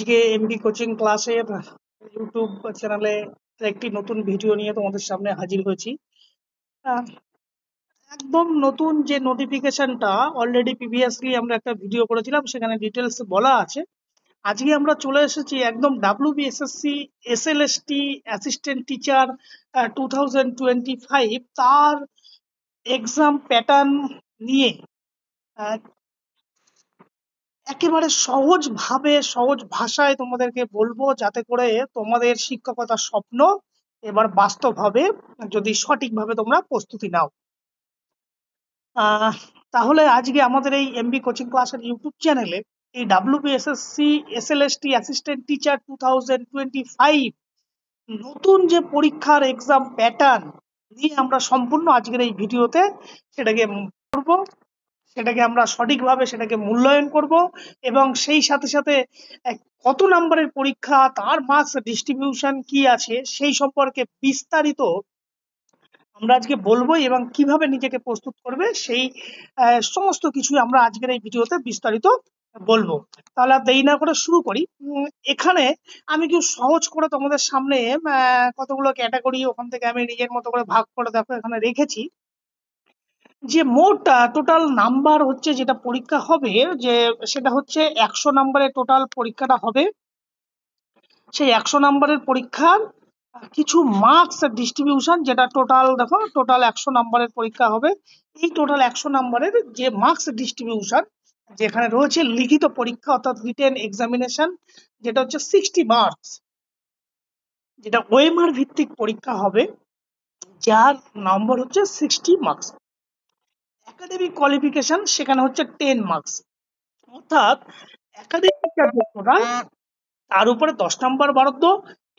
আজকে MB coaching ক্লাসের YouTube চ্যানেলে একটি নতুন ভিডিও নিয়ে তোমাদের সামনে হাজির হয়েছি। আহ, একদম নতুন যে নোটিফিকেশনটা অলরেডি প্রিভিয়াসলি আমরা একটা ভিডিও করেছিলাম, সেখানে ডিটেলস বলা আছে। আজকে আমরা চলে এসেছি একদম ডাব্লিউবিএসএসসি এসএলএসটি অ্যাসিস্ট্যান্ট টিচার 2025 তার এক্সাম প্যাটার্ন নিয়ে আহ, একেবারে সহজ ভাষায় তোমাদেরকে বলবো, যাতে করে তোমাদের শিক্ষকতার স্বপ্ন এবার বাস্তব হবে যদি সঠিকভাবে তোমরা প্রস্তুতি নাও। আহ, তাহলে আজকে আমাদের এই এমবি কোচিং ক্লাসের ইউটিউব চ্যানেলে এই ডাব্লিউবিএসএসসি এসএলএসটি অ্যাসিস্ট্যান্ট টিচার 2025 নতুন যে পরীক্ষার এক্সাম প্যাটার্ন নিয়ে আমরা সম্পূর্ণ আজকের এই ভিডিওতে সেটাকে করবো, সেটাকে আমরা সঠিকভাবে সেটাকে মূল্যায়ন করব, এবং সেই সাথে সাথে কত নম্বরের পরীক্ষা, তার মার্কস ডিস্ট্রিবিউশন কি আছে সেই সম্পর্কে বিস্তারিত আমরা আজকে বলবো, এবং কিভাবে নিজেকে প্রস্তুত করবে সেই সমস্ত কিছু আমরা আজকের এই ভিডিওতে বিস্তারিত বলবো। তাহলে আর দেরি না করে শুরু করি। এখানে আমি কি সহজ করে তোমাদের সামনে কতগুলো ক্যাটাগরি ওখান থেকে আমি নিজের মতো করে ভাগ করে দেখো এখানে রেখেছি। যে মোট টোটাল নাম্বার হচ্ছে যেটা পরীক্ষা হবে, যে সেটা হচ্ছে 100 নম্বরের টোটাল পরীক্ষাটা হবে। সেই 100 নম্বরের পরীক্ষার কিছু মার্কস ডিস্ট্রিবিউশন, যেটা টোটাল দেখো টোটাল 100 নম্বরের পরীক্ষা হবে। এই টোটাল 100 নম্বরের যে মার্কস ডিস্ট্রিবিউশন, যেখানে রয়েছে লিখিত পরীক্ষা অর্থাৎ রিটেন এক্সামিনেশন, যেটা হচ্ছে 60 মার্কস, যেটা ওএমআর ভিত্তিক পরীক্ষা হবে, যার নম্বর হচ্ছে 60 মার্কস। একাডেমিক কোয়ালিফিকেশন সেখানে হচ্ছে 10 মার্কস, অর্থাৎ একাডেমিক যোগ্যতা তার উপরে 10 নম্বর বরাদ্দ।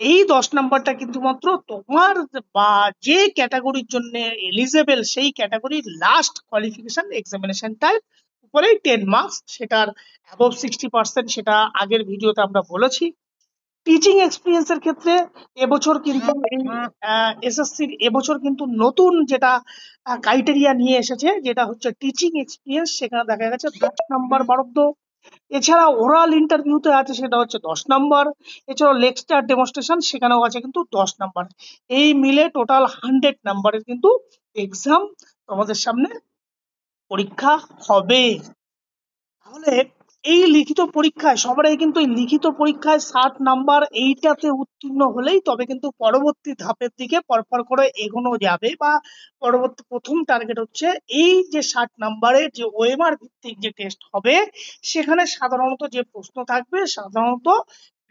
এই 10 নম্বরটা কিন্তু মাত্র তোমার বা যে ক্যাটাগরির জন্য এলিজেবল সেই ক্যাটাগরির লাস্ট কোয়ালিফিকেশন এক্সামিনেশনটার উপরে 10 মার্কস, সেটার অ্যাবভ 60%, সেটা আগের ভিডিওতে আমরা বলেছি। টিচিং এক্সপিরিয়েন্সের ক্ষেত্রে এবছর কিন্তু এসএসসির এবছর কিন্তু নতুন যেটা ক্রাইটেরিয়া নিয়ে এসেছে, যেটা হচ্ছে টিচিং এক্সপিরিয়েন্স, সেখানে দেখা গেছে 10 নম্বর বরাদ্দ। এছাড়া ওরাল ইন্টারভিউতে আছে সেটা হচ্ছে 10 নম্বর। এছাড়াও লেকচার ডেমনস্ট্রেশন সেখানেও আছে কিন্তু 10 নম্বর। এই মিলে টোটাল 100 নম্বরের কিন্তু এক্সাম তোমাদের সামনে পরীক্ষা হবে। তাহলে এই লিখিত পরীক্ষায় সবারই কিন্তু এই লিখিত পরীক্ষায় 60 নাম্বার এইটাতে উত্তীর্ণ হলেই তবে কিন্তু পরবর্তী ধাপের দিকে পরপর করে এগোনো যাবে, বা পরবর্তী প্রথম টার্গেট হচ্ছে এই যে 60 নাম্বারের যে ওএমআর ভিত্তিক যে টেস্ট হবে, সেখানে সাধারণত যে প্রশ্ন থাকবে সাধারণত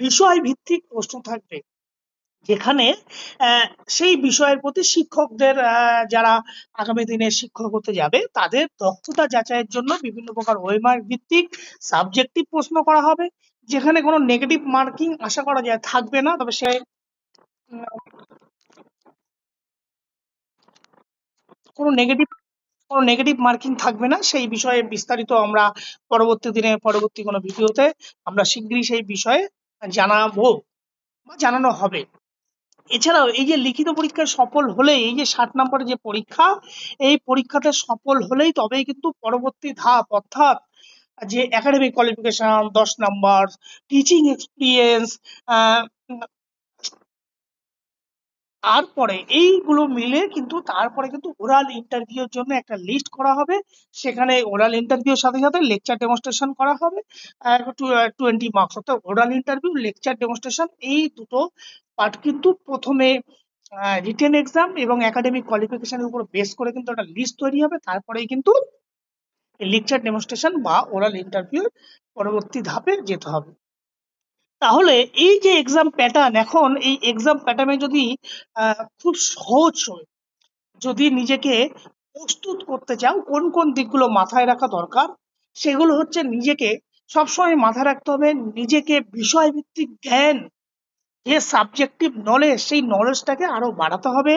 বিষয় ভিত্তিক প্রশ্ন থাকবে, যেখানে সেই বিষয়ের প্রতি শিক্ষকদের যারা আগামী দিনে শিক্ষক হতে যাবে তাদের দক্ষতা যাচাইয়ের জন্য বিভিন্ন প্রকার ওয়েমার্ক ভিত্তিক সাবজেক্টিভ প্রশ্ন করা হবে, যেখানে কোনো নেগেটিভ মার্কিং আশা করা যায় থাকবে না, তবে সে কোনো নেগেটিভ মার্কিং থাকবে না। সেই বিষয়ে বিস্তারিত আমরা পরবর্তী দিনে পরবর্তী কোনো ভিডিওতে আমরা শিগগিরই সেই বিষয়ে জানাবো বা জানানো হবে। এছাড়াও এই যে লিখিত পরীক্ষায় সফল হলে এই যে 60 নম্বরের যে পরীক্ষা, এই পরীক্ষাতে সফল হলেই তবেই কিন্তু পরবর্তী ধাপ, অর্থাৎ যে academic qualification 10 number, teaching experience, তারপরে এইগুলো মিলে কিন্তু তারপরে কিন্তু ওরাল ইন্টারভিউর জন্য একটা লিস্ট করা হবে। সেখানে ওরাল ইন্টারভিউর সাথে সাথে লেকচার ডেমনস্ট্রেশন করা হবে 20 মার্কস, অর্থাৎ ওরাল ইন্টারভিউ লেকচার ডেমনস্ট্রেশন এই দুটো পার্ট কিন্তু প্রথমে রিটেন এক্সাম এবং একাডেমিক কোয়ালিফিকেশনের উপর বেস করে কিন্তু একটা লিস্ট তৈরি হবে, তারপরেই কিন্তু লেকচার ডেমনস্ট্রেশন বা ওরাল ইন্টারভিউ পরবর্তী ধাপে যেতে হবে। তাহলে এই যে এক্সাম প্যাটার্ন, এখন এই এক্সাম প্যাটার্নে যদি খুব সহজ যদি নিজেকে প্রস্তুত করতে চাও, কোন কোন দিকগুলো মাথায় রাখা দরকার, সেগুলো হচ্ছে নিজেকে সবসময় মাথায় রাখতে হবে নিজেকে বিষয়ভিত্তিক জ্ঞান, যে সাবজেক্টিভ নলেজ, সেই নলেজটাকে আরো বাড়াতে হবে।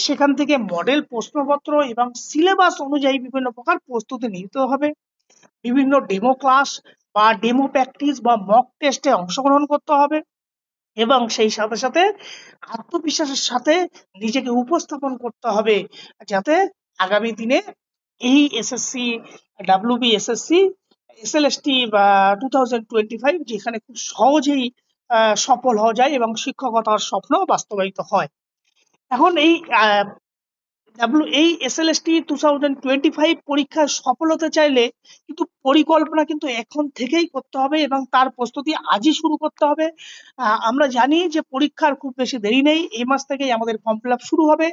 সেখান থেকে মডেল প্রশ্নপত্র এবং সিলেবাস অনুযায়ী বিভিন্ন প্রকার প্রস্তুতি নিতে হবে। বিভিন্ন ডেমো ক্লাস বা ডেমো প্র্যাকটিস বা মক টেস্টে অংশগ্রহণ করতে হবে, এবং সেই সাথে সাথে আত্মবিশ্বাসের সাথে নিজেকে উপস্থাপন করতে হবে, যাতে আগামী দিনে এই এসএসসি ডাব্লিউবিএসএসসি SLST 2025, যেখানে খুব সহজেই সফল হওয়া যায় এবং শিক্ষকতার স্বপ্ন বাস্তবায়িত হয়। এখন এই SLST 2025 পরীক্ষায় সফল হতে চাইলে কিন্তু পরিকল্পনা কিন্তু এখন থেকেই করতে হবে এবং তার প্রস্তুতি আজই শুরু করতে হবে। আমরা জানি যে পরীক্ষার খুব বেশি দেরি নেই, এই মাস থেকেই আমাদের ফর্ম ফিল আপ শুরু হবে।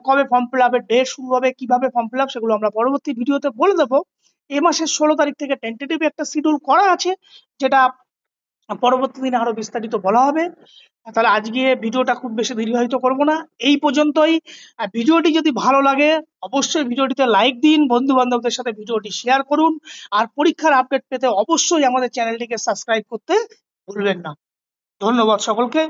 কবে ফর্ম ফিল আপের ডেট শুরু হবে, কিভাবে ফর্ম ফিল আপ, সেগুলো আমরা পরবর্তী ভিডিওতে বলে দেবো। এই মাসের 16 তারিখ থেকে টেন্টেটিভ একটা শিডিউল করা আছে, যেটা পরবর্তী দিনে আরো বিস্তারিত বলা হবে। তাহলে আজকে ভিডিওটা খুব বেশি দীর্ঘায়িত করব না, এই পর্যন্তই। ভিডিওটি যদি ভালো লাগে অবশ্যই ভিডিওটিতে লাইক দিন, বন্ধু বান্ধবদের সাথে ভিডিওটি শেয়ার করুন, আর পরীক্ষার আপডেট পেতে অবশ্যই আমাদের চ্যানেলটিকে সাবস্ক্রাইব করতে ভুলবেন না। ধন্যবাদ সকলকে।